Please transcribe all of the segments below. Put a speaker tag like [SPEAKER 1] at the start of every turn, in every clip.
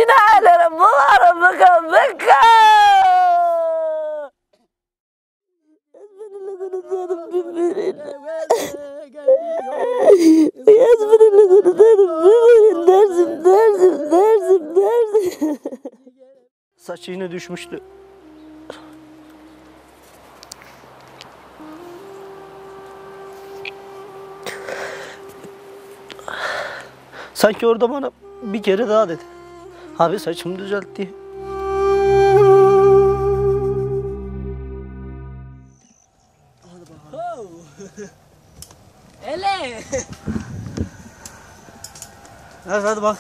[SPEAKER 1] cinayelere bularım bıkın. Dersim.
[SPEAKER 2] Saçı yine düşmüştü. Sanki orada bana bir kere daha dedi. Abi saçımı düzelt diye.
[SPEAKER 1] Ele.
[SPEAKER 2] Hadi bak.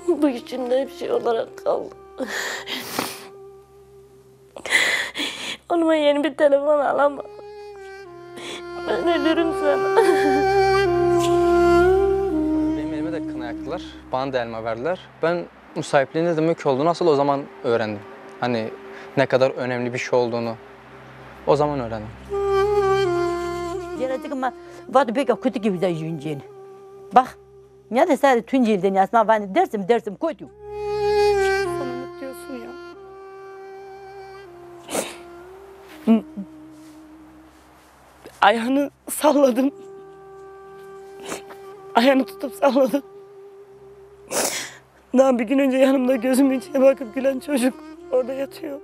[SPEAKER 1] Bu içinde bir şey olarak kaldı. Onuma yeni bir telefon alamam. Ben ölürüm sana.
[SPEAKER 3] Benim elime de kına yaktılar. Bana da elma verdiler. Ben müsahipliğin ne demek olduğunu asıl o zaman öğrendim. Hani ne kadar önemli bir şey olduğunu o zaman öğrendim.
[SPEAKER 4] Gelecek ama vardı pek kötü gibi de yiyeceğini. Bak, ne de sadece Tunceli'den yazma var dersim kötü.
[SPEAKER 1] Sana ne diyorsun ya? Ayağını salladım. Ayağını tutup salladım. Daha bir gün önce yanımda gözümün içine bakıp gülen çocuk orada yatıyor.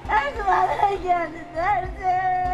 [SPEAKER 1] Dersim bana geldi dersim.